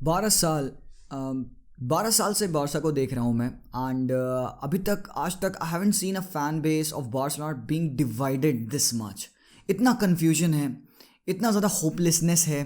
12 साल 12 साल से बारसा को देख रहा हूँ मैं एंड अभी तक आज तक I haven't seen a fan base of Barcelona being divided this much. इतना कन्फ्यूजन है, इतना ज़्यादा होपलेसनेस है।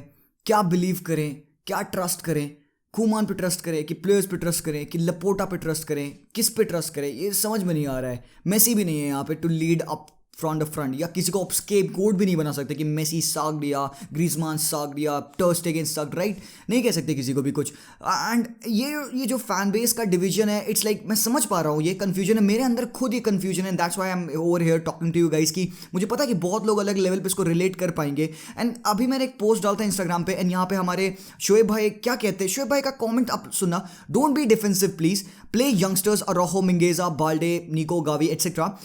क्या बिलीव करें, क्या ट्रस्ट करें, कुमान पे ट्रस्ट करें कि प्लेयर्स पे ट्रस्ट करें कि लपोटा पे ट्रस्ट करें, किस पे ट्रस्ट करें, ये समझ में नहीं आ रहा है। मेसी भी नहीं है यहाँ पे टू लीड अप फ्रंट या किसी को स्केप कोड भी नहीं बना सकते कि मेसी साग दिया, ग्रीजमान साग दिया, टर स्टेगन साग, राइट? नहीं कह सकते किसी को भी कुछ। एंड ये जो फैन बेस का डिवीजन है, इट्स लाइक मैं समझ पा रहा हूँ ये कन्फ्यूजन है, मेरे अंदर खुद ये कन्फ्यूजन है। That's why I am over here talking to you guys कि मुझे पता है कि बहुत लोग अलग लेवल पे इसको रिलेट कर पाएंगे। एंड अभी मैंने एक पोस्ट डालता है इंस्टाग्राम पे एंड यहाँ पे हमारे शोएब भाई क्या कहते हैं, शोएब भाई का कॉमेंट आप सुनना, don't be defensive please, play youngsters Araujo, Mingueza, Balde, Nico, Gavi et cetera.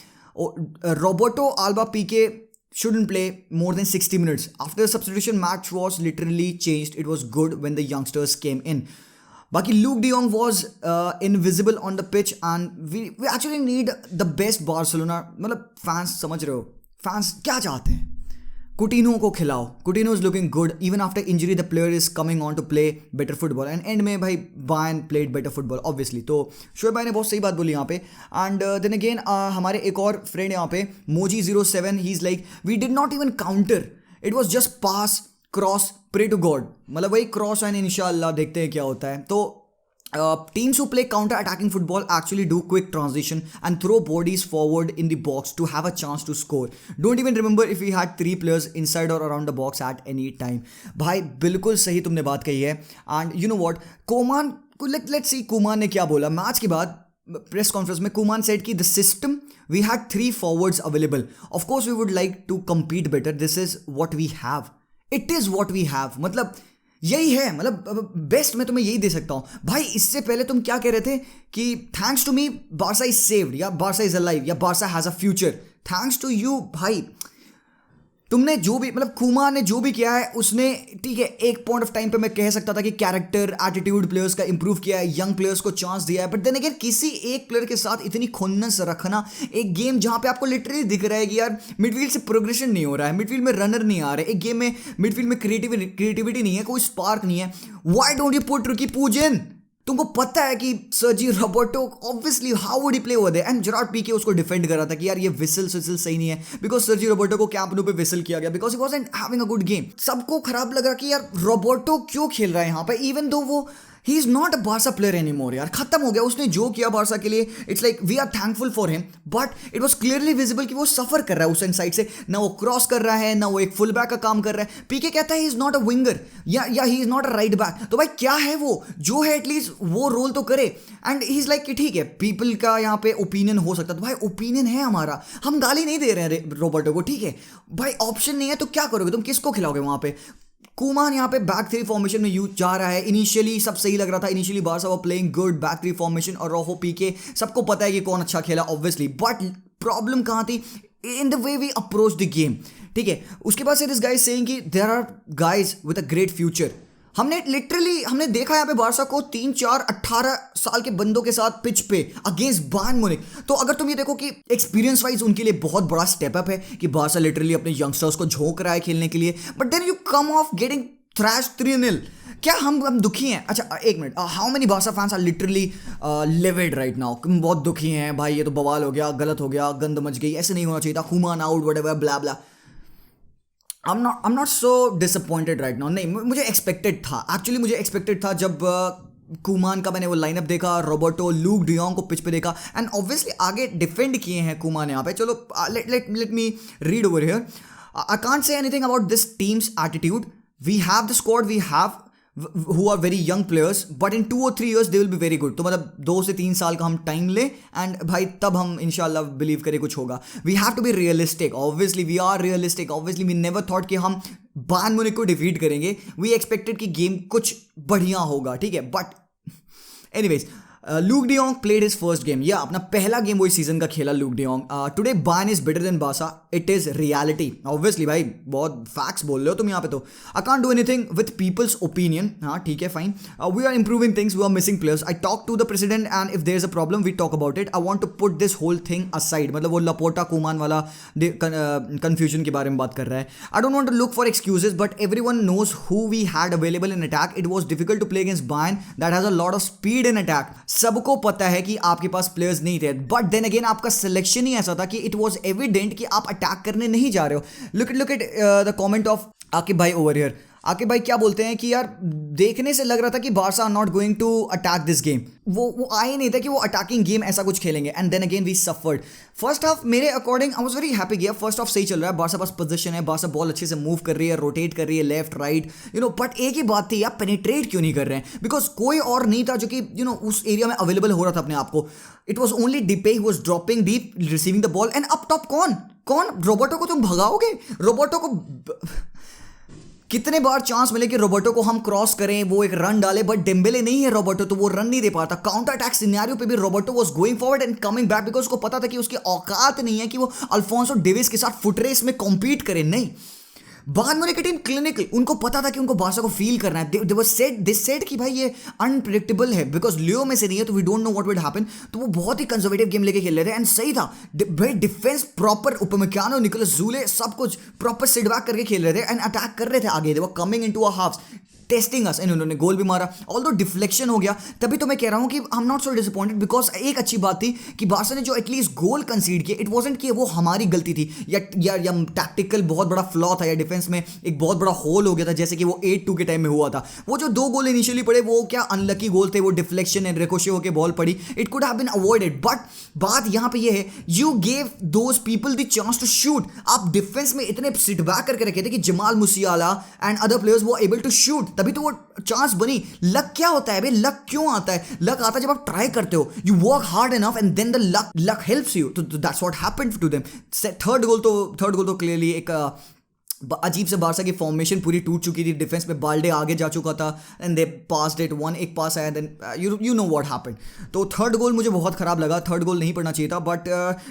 Roberto Alba PK shouldn't play more than 60 minutes. After the substitution, match was literally changed. It was good when the youngsters came in. Baki Luke De Jong was invisible on the pitch and we actually need the best Barcelona. मतलब fans समझ रहे हो, fans क्या चाहते हैं? Coutinho को खिलाओ, Coutinho is looking good even after injury, the player is coming on to play better football and end में भाई Bayern played better football obviously. तो शोएब भाई ने बहुत सही बात बोली यहाँ पे। एंड देन अगेन हमारे एक और फ्रेंड यहाँ पे मोजी07, he is like we did not even counter, it was just pass cross pray to God, मतलब वही क्रॉस एंड इंशाल्लाह देखते हैं क्या होता है। तो teams who play counter-attacking football actually do quick transition and throw bodies forward in the box to have a chance to score. Don't even remember if we had 3 players inside or around the box at any time. भाई बिल्कुल सही तुमने बात कही है। And you know what, कोमान को let's see Kuman ने क्या बोला मैच के बाद प्रेस कॉन्फ्रेंस में। कुमान सेड कि the system we had 3 forwards available, of course we would like to compete better, this is what we have, it is what we have, मतलब यही है, मतलब बेस्ट मैं तुम्हें यही दे सकता हूँ भाई। इससे पहले तुम क्या कह रहे थे कि thanks to me Barca is saved या बारसा इज अलाइव या Barca has a future, thanks to you भाई। तुमने जो भी मतलब कुमार ने जो भी किया है उसने, ठीक है, एक पॉइंट ऑफ टाइम पे मैं कह सकता था कि कैरेक्टर एटीट्यूड प्लेयर्स का इंप्रूव किया है, यंग प्लेयर्स को चांस दिया है, बट देन अगेन किसी एक प्लेयर के साथ इतनी खुन्नस रखना, एक गेम जहां पे आपको लिटरली दिख रहा है कि यार मिडफील्ड से प्रोग्रेशन नहीं हो रहा है, मिडफील्ड में रनर नहीं आ रहे, एक गेम में मिडफील्ड में क्रिएटिविटी नहीं है, कोई स्पार्क नहीं है, why don't you put Riqui पुजन? तुमको पता है कि Sergi Roberto obviously how would he play over there, and Gerard Pique उसको डिफेंड कर रहा था कि यार ये विसल सही नहीं है, बिकॉज सर्जी रोबर्टो को कैंप नो पे विसल किया गया because he wasn't having a good game. सबको खराब लग रहा कि यार रोबर्टो क्यों खेल रहा है यहाँ पे, इवन दो वो ही is not a Barça player any more. यार खत्म हो गया, उसने जो किया बारसा के लिए, it's like we are thankful for him, but it was clearly visible कि वो सफर कर रहा है उस साइड से, ना वो क्रॉस कर रहा है, ना वो एक फुल बैक का काम कर रहा है। पीके कहता है he is not a winger या he is not a right back, तो भाई क्या है वो, जो है एटलीस्ट वो रोल तो करे। एंड ही इज लाइक कि ठीक है पीपल का यहाँ पे ओपिनियन हो सकता है, तो भाई ओपिनियन है हमारा, हम गाली नहीं दे रहे हैं रोबर्टो को, ठीक है भाई, ऑप्शन नहीं है तो क्या करोगे तुम, किसको खिलाओगे वहां पे? कुमान यहाँ पे बैक 3 फॉर्मेशन में यूज जा रहा है, इनिशियली सब सही लग रहा था, इनिशियली बारसा वो प्लेइंग गुड बैक 3 फॉर्मेशन और रोहो पीके, सबको पता है कि कौन अच्छा खेला ऑब्वियसली, बट प्रॉब्लम कहाँ थी, in the way we approach the game, ठीक है। उसके बाद से दिस गाइज सेइंग कि there are guys with a great future. हमने देखा यहाँ पे बारसा को 3-4-18 साल के बंदों के साथ पिच पे अगेंस्ट बायर्न म्यूनिख। तो अगर तुम ये देखो कि एक्सपीरियंस वाइज उनके लिए बहुत बड़ा स्टेप अप है कि बारसा लिटरली अपने यंगस्टर्स को झोंक रहा है खेलने के लिए, but then you come off getting thrash 3-0। क्या हम दुखी हैं? अच्छा एक minute, how many Barca fans are literally livid right now, बहुत दुखी हैं भाई, ये तो बवाल हो गया, गलत हो गया, गंद मच गई, ऐसे नहीं होना चाहिए था, Kuman out whatever blah blah. I'm not so disappointed right now. नहीं, मुझे एक्सपेक्टेड था, एक्चुअली मुझे एक्सपेक्टेड था जब कुमान का मैंने वो लाइनअप देखा, रॉबर्टो, लूक डियोंग को पिच पे देखा, एंड ऑब्वियसली आगे डिफेंड किए हैं कुमान यहाँ पे। चलो let me read over here, I can't say anything about this team's attitude, we have the squad we have who are very young players, but in 2 or 3 years they will be very good. तो मतलब 2 से 3 साल का हम time ले and भाई तब हम इंशाल्लाह बिलीव करें कुछ होगा। We have to be realistic, obviously we are realistic, obviously we never thought कि हम बायर्न म्यूनिख को डिफीट करेंगे, वी एक्सपेक्टेड कि गेम कुछ बढ़िया होगा, ठीक है, but anyways Luuk de Jong played his first game, या अपना पहला गेम वही सीजन का खेला Luuk de Jong. Today Bayern is better than Barca, it is reality. Obviously भाई बहुत फैक्ट्स बोल रहे हो तुम यहाँ पे. तो I can't do anything with people's opinion. हाँ ठीक है fine. We are improving things, we are missing players. I talk to the president and if there is a problem we talk about it. I want to put this whole thing aside. मतलब वो लपोटा कुमान वाला confusion के बारे में बात कर रहा है. I don't want to look for excuses but everyone knows who we had available in attack. It was difficult to play against Bayern that has a lot of speed in attack. सबको पता है कि आपके पास players नहीं थे, but then again आपका selection ही ऐसा था कि इट वाज एविडेंट कि आप अटैक करने नहीं जा रहे हो. Look at the comment of Aqib भाई ओवर हियर. आकिब भाई क्या बोलते हैं कि यार देखने से लग रहा था कि Barca are not going to attack this game. वो आए नहीं था कि वो अटैकिंग गेम ऐसा कुछ खेलेंगे. And then again we suffered. First half मेरे according I was very happy किया. फर्स्ट हाफ सही चल रहा है, बार्सा पास पोजीशन है, बार्सा बॉल अच्छे से मूव कर रही है, रोटेट कर रही है लेफ्ट राइट, बट एक ही बात थी यार, पेनिट्रेट क्यों नहीं कर रहे हैं? बिकॉज कोई और नहीं था जो कि उस एरिया में अवेलेबल हो रहा था अपने आप को. It was only डिपे who was dropping deep, receiving the ball. And up top कौन रोबोटो को तुम भगाओगे? रोबोटो को कितने बार चांस मिले कि रोबोटो को हम क्रॉस करें, वो एक रन डाले, बट डेम्बेले नहीं है रोबोटो, तो वो रन नहीं दे पाता. काउंटर अटैक सिनेरियो पे भी Roboto was going forward and coming back because उसको पता था कि उसकी औकात नहीं है कि वो अल्फोंसो डेविस के साथ फुट रेस में कॉम्पीट करे. नहीं, बायर्न म्यूनिख की टीम क्लिनिकल, उनको पता था कि उनको बार्सा को फील करना है. दे सेड कि भाई ये अनप्रेडिक्टेबल है बिकॉज लियो में से नहीं है, तो we don't know what will happen. तो वो बहुत ही कंजर्वेटिव गेम लेके खेल रहे थे. एंड सही था भाई, डिफेंस प्रॉपर, उपमेकानो, निकोलस जूले सब कुछ प्रॉपर सिट बैक करके खेल रहे थे एंड अटैक कर रहे थे आगे. They were coming into a halves, testing us. इन्होंने गोल भी मारा, ऑल्दो डिफ्लेक्शन हो गया. तभी तो मैं कह रहा हूं कि I am not so disappointed because एक अच्छी बात थी कि बार्सा ने जो एटलीस्ट गोल कंसीड किया, इट वाजंट कि वो हमारी गलती थी या टैक्टिकल बहुत बड़ा फ्लॉ था या डिफेंस में एक बहुत बड़ा होल हो गया था जैसे कि वो 8-2 के टाइम में हुआ था. वो जो 2 गोल इनिशियली पड़े वो क्या अनलकी गोल थे, वो डिफ्लेक्शन एंड रिकोशे होकर बॉल पड़ी. It could have been avoided. But बात यहां पे ये है, you gave those people the chance to shoot. आप डिफेंस में इतने सिट बैक करके रखे थे कि Jamal Musiala and other players वो एबल टू शूट, तभी तो वो चांस बनी. लक क्या होता है बे? लक क्यों आता है? लक आता है जब आप ट्राई करते हो, you work hard enough and then the luck helps you. तो that's what happened to them. Third goal तो क्लियरली एक अजीब से बार्सा की फॉर्मेशन पूरी टूट चुकी थी. डिफेंस में बाल्डे आगे जा चुका था एंड दे पास्ड इट. एक पास आया, then you know what happened. तो थर्ड गोल मुझे बहुत खराब लगा. थर्ड गोल नहीं पड़ना चाहिए था, बट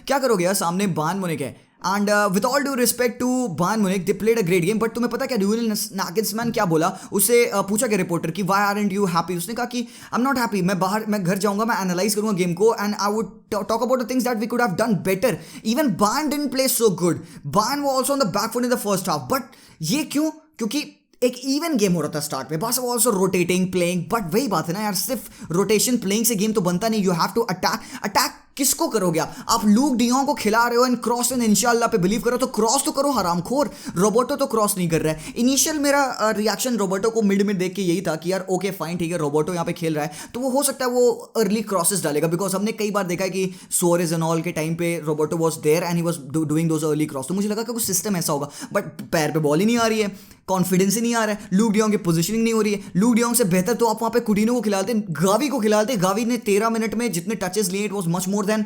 क्या करोगे यार, सामने बायर्न म्यूनिख है. And with all due respect to Bayern Munich, they played a great game. But तुम्हें पता क्या ड्यूरिन नागिल्समैन क्या बोला? उससे पूछा गया रिपोर्टर कि व्हाई आरंट यू हैप्पी. उसने कहा कि आई एम नॉट हैप्पी. मैं घर जाऊंगा, मैं एनालाइज करूंगा गेम को and I would talk about the things that we could have done better. Even Bayern didn't play so good. Bayern was also on the back foot in the first half. But ये क्यों? क्योंकि एक even game हो रहा था start में. Barca was also rotating, playing. But वही बात है ना यार, सिर्फ रोटेशन प्लेइंग से गेम तो बनता नहीं. You have to attack. किसको करोगे आप लूक डियोंग को खिला रहे हो एंड क्रॉस एंड इंशाल्लाह पे बिलीव करो, तो क्रॉस तो करो हरामखोर. रोबोटो तो क्रॉस नहीं कर रहा है. इनिशियल मेरा रिएक्शन रोबोटो को मिड में देख के यही था कि यार ओके फाइन ठीक है, रोबोटो यहाँ पे खेल रहा है तो वो हो सकता है वो अर्ली क्रॉसेस डालेगा. बिकॉज हमने कई बार देखा है कि सोरेज एंड ऑल के टाइम पे Roberto was there and he was doing those early cross. तो मुझे लगा कि कुछ सिस्टम ऐसा होगा, बट पैर पे बॉल ही नहीं आ रही है, कॉन्फिडेंस ही नहीं आ रहा है, लूक डियोंग की पोजीशनिंग नहीं हो रही है. लूक डियोंग से बेहतर तो आप वहाँ पे कुटिनो को खिलाते, गावी को खिलाते. गावी ने 13 मिनट में जितने टचेस लिए, it was much more than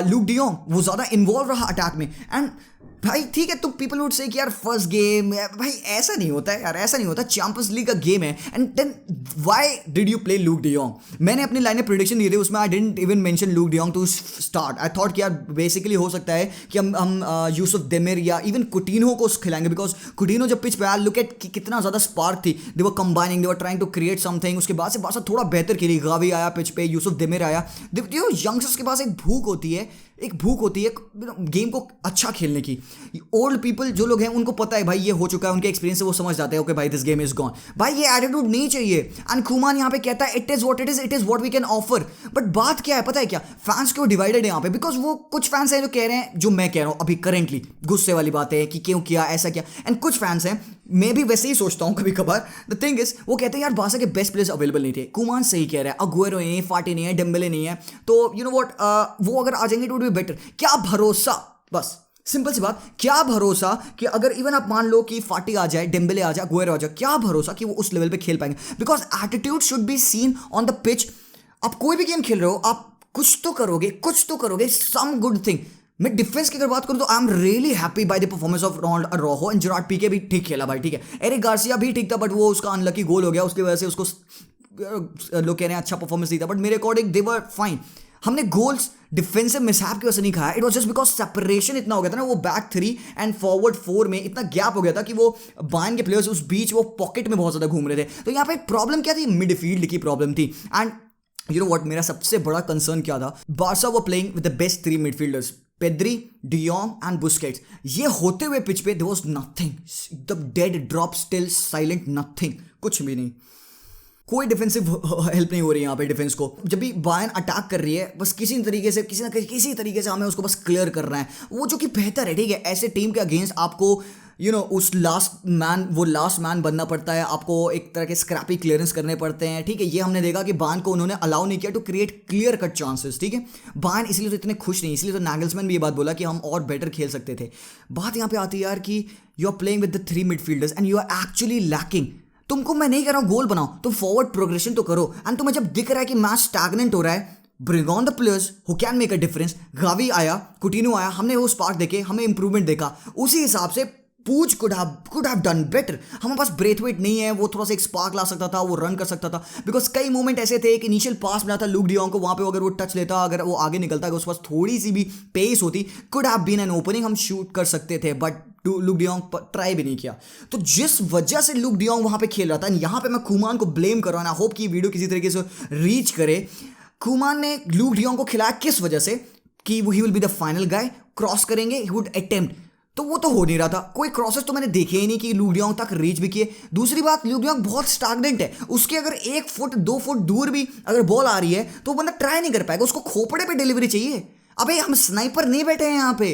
look de Jong. वो ज़्यादा इन्वॉल्व रहा अटैक में. एंड भाई ठीक है, तो पीपल वुड से कि यार फर्स्ट गेम, भाई ऐसा नहीं होता है यार, ऐसा नहीं होता. चैंपियंस लीग का गेम है. And then why did you play Luuk de Jong? मैंने अपनी लाइन में प्रेडिक्शन दिए थे, उसमें I didn't even mention Luuk de Jong to start. I thought कि यार बेसिकली हो सकता है कि हम यूसुफ देमिर या इवन कुटिनो को खिलाएंगे. बिकॉज कुटिनो जब पिच पे आया, लुक एट कितना ज़्यादा स्पार्क थी. They were combining, they were trying to create something. उसके बाद से बार्सा थोड़ा बेहतर खेली. गावी आया पिच पे, यूसुफ देमिर आया. यंगस्टर्स के पास एक भूख होती है गेम को अच्छा खेलने की. ओल्ड पीपल जो लोग हैं उनको पता है भाई ये हो चुका है, उनके एक्सपीरियंस से वो समझ जाते हैं ओके भाई दिस गेम इज गॉन. भाई ये एटीट्यूड नहीं चाहिए. एंड कुमान यहाँ पे कहता है it is what we can offer. But बात क्या है पता है क्या? फैंस क्यों डिवाइडेड है यहाँ पे? बिकॉज वो कुछ फैंस हैं जो कह रहे हैं, जो मैं कह रहा हूँ अभी करेंटली, गुस्से वाली बात है कि क्यों किया ऐसा किया. एंड कुछ फैंस हैं, मैं भी वैसे ही सोचता हूँ कभी कभार. द थिंग इज वो कहते हैं यार बार्सा के बेस्ट प्लेयर्स अवेलेबल नहीं थे. कुमान सही कह रहा है, अगुएरो नहीं है, फाटी नहीं है, डेम्बेले नहीं है. तो यू नो व्हाट, वो अगर आ जाएंगे इट वुड बी बेटर. क्या भरोसा, बस सिंपल सी बात, क्या भरोसा कि अगर इवन आप मान लो कि फाटी आ जाए, डेम्बेले आ जाए, अगुएरो आ जाए, क्या भरोसा कि वो उस लेवल पे खेल पाएंगे? Because attitude should be seen on the pitch. आप कोई भी गेम खेल रहे हो, आप कुछ तो करोगे, सम गुड थिंग. मैं डिफेंस की अगर बात करूं तो I am really happy by the performance of Ronald Araujo and Gerard Pique भी ठीक खेला भाई, ठीक है. एरिक गार्सिया भी ठीक था, बट वो उसका अनलकी गोल हो गया, उसकी वजह से उसको लोग कह रहे हैं अच्छा परफॉर्मेंस दिया था, बट मेरे अकॉर्डिंग दे वर फाइन. हमने गोल्स डिफेंसिव मिसहैप की वजह से नहीं खाया. It was just because separation इतना हो गया था ना, वो बैक 3 एंड फॉरवर्ड 4 में इतना गैप हो गया था कि वो बायर्न के प्लेयर्स उस बीच वो पॉकेट में बहुत ज्यादा घूम रहे थे. तो यहाँ पे प्रॉब्लम क्या थी? मिडफील्ड की प्रॉब्लम थी. एंड यू नो व्हाट, मेरा सबसे बड़ा कंसर्न क्या था? बार्सा वो playing with the best 3 midfielders, Pedri, de Jong and Busquets. ये होते हुए पिच पे there was nothing, the dead drop, still silent, nothing, कुछ भी नहीं. कोई डिफेंसिव हेल्प नहीं हो रही है यहाँ पे डिफेंस को. जब भी बायर्न अटैक कर रही है, बस किसी तरीके से किसी तरीके से हमें उसको बस क्लियर करना है, वो जो कि बेहतर है. ठीक है, ऐसे टीम के अगेंस्ट आपको उस लास्ट मैन बनना पड़ता है, आपको एक तरह के स्क्रैपी क्लियरेंस करने पड़ते हैं. ठीक है, ये हमने देखा कि बायर्न को उन्होंने अलाउ नहीं किया to create clear cut chances. ठीक है, बायर्न इसलिए तो इतने खुश नहीं, इसलिए तो नागल्समैन भी ये बात बोला कि हम और बेटर खेल सकते थे. बात यहाँ पे आती है यार कि you are playing with the 3 midfielders and you are actually lacking. तुमको मैं नहीं कह रहा हूं गोल बनाओ, तुम फॉरवर्ड प्रोग्रेशन तो करो. एंड तुम्हें जब दिख रहा है कि मैच स्टैग्नेंट हो रहा है, bring on the players who can make a difference. Gavi आया, कुटिन्हो आया, हमने वो स्पार्क देखे, हमें इंप्रूवमेंट देखा, उसी हिसाब से पूछ कुड हैव डन बेटर. हमारे पास ब्रेथवेट नहीं है, वो थोड़ा सा एक स्पार्क ला सकता था, वो रन कर सकता था. बिकॉज कई मोमेंट ऐसे थे कि इनिशियल पास मिला था लूक डियोंग को, वहां पे अगर वो टच लेता, अगर वो आगे निकलता, अगर उसके पास थोड़ी सी भी पेस होती, could have been an opening, हम शूट कर सकते थे. बट लूक डियोंग ट्राई भी नहीं किया. तो जिस वजह से लूक डियोंग वहां पे खेल रहा था, यहाँ पे मैं कुमान को ब्लेम कर रहा हूं. आई होप कि वीडियो किसी तरीके से रीच करे. कुमान ने लूक डियोंग को खिलाया किस वजह से? कि वो he will be the final guy, cross करेंगे, ही वुड अटेम्प्ट. तो वो तो हो नहीं रहा था. कोई क्रॉसेस तो मैंने देखे ही नहीं कि लूक डियोंग तक रीच भी किए. दूसरी बात, लूक डियोंग बहुत स्टैग्नेंट है. उसके अगर 1 फुट 2 फुट दूर भी अगर बॉल आ रही है तो बंदा ट्राई नहीं कर पाएगा, उसको खोपड़े पे डिलीवरी चाहिए. अबे हम स्नाइपर नहीं बैठे हैं यहाँ पे,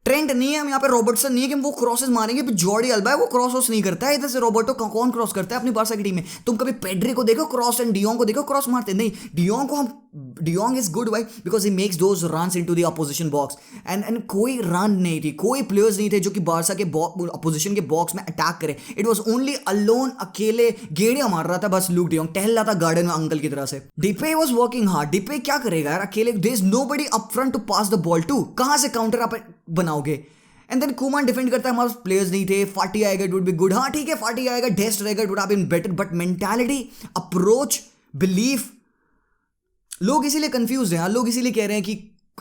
ट्रेंड नहीं है हम यहाँ पे, रॉबर्टसन नहीं है कि वो क्रॉसेस मारेंगे. जॉर्डी अल्बा है, वो क्रॉस नहीं करता है. इधर से रॉबर्टो कौन क्रॉस करता है अपनी बारसा की टीम में? तुम कभी पेड्री को देखो क्रॉस एंड डियोंग को देखो क्रॉस मारते? नहीं. De Jong is good why because he makes those runs into the opposition box. And कोई रन नहीं थी, कोई प्लेयर्स नहीं थे जो कि बारसा के अपोजिशन के बॉक्स में अटैक करे. इट वॉज ओनली अलोन, अकेले गेड़िया मार रहा था बस. लूक डियोंग टहल रहा था गार्डन में अंकल की तरह से. Depay was working hard. Depay क्या करेगा यार अकेले? There is nobody up front to pass the ball to. कहां से काउंटर आप बनाओगे? एंड देन कुमान डिफेंड करता है, हमारे प्लेयर्स नहीं थे. फाटी आएगा, इट वुड बी गुड. हाँ ठीक है, फाटी आएगा, डेस्ट रहेगा, it would have been better. But mentality, approach, belief, लोग इसीलिए कंफ्यूज हैं. लोग इसीलिए कह रहे हैं कि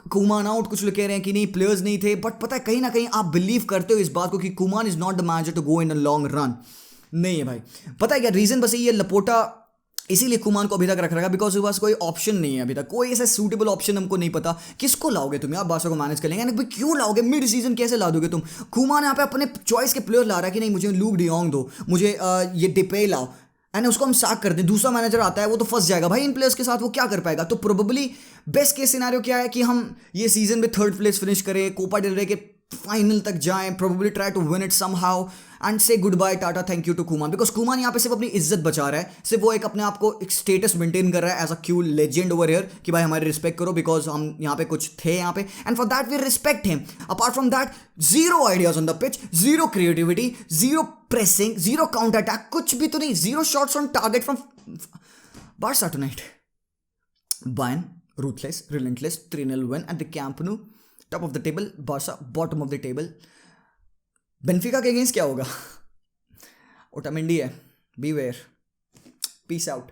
कुमान आउट, कुछ लोग कह रहे हैं कि नहीं प्लेयर्स नहीं थे. बट पता है कहीं ना कहीं आप बिलीव करते हो इस बात को कि Koeman is not the manager to go in a long run. नहीं है भाई. पता है क्या रीजन? बस ये लपोटा इसीलिए कुमान को अभी तक रख रखा बिकॉज उसके पास कोई ऑप्शन नहीं है अभी तक. कोई ऐसा सूटेबल ऑप्शन हमको नहीं पता. किसको लाओगे तुम यार बारसा को मैनेज कर लेंगे? भाई क्यों लाओगे? मिड सीजन कैसे ला दोगे तुम? कुमान यहाँ पे अपने चॉइस के प्लेयर ला रहा है कि नहीं मुझे लूक डियोंग दो, मुझे ये डिपे लाओ, एंड उसको हम साक कर दें. दूसरा मैनेजर आता है, वो तो फंस जाएगा भाई इन प्लेयर्स के साथ. वो क्या कर पाएगा? तो प्रोबेबली बेस्ट केस सिनेरियो क्या है कि हम ये सीजन में 3rd प्लेस फिनिश करें, कोपा डेल रे के फाइनल तक जाएं, probably try to win it somehow and say goodbye, tata, thank you to Koeman. Because Koeman यहाँ पे सिर्फ अपनी इज्जत बचा रहा है, सिर्फ वो एक अपने आप को एक स्टेटस मेंटेन कर रहा है as a cue legend over here कि भाई हमारी रिस्पेक्ट करो बिकॉज हम यहाँ पे कुछ थे यहाँ पे, and for that we respect him. Apart from that, zero ideas on the pitch, zero creativity, zero pressing, zero counter attack, कुछ भी तो नहीं. Zero shots on target from Barca tonight. Bayern, ruthless, relentless, 3-0 win at the Camp Nou. Top of the table, Barca, bottom of the table. Benfica के against क्या होगा? Otamendi है, beware. Peace out.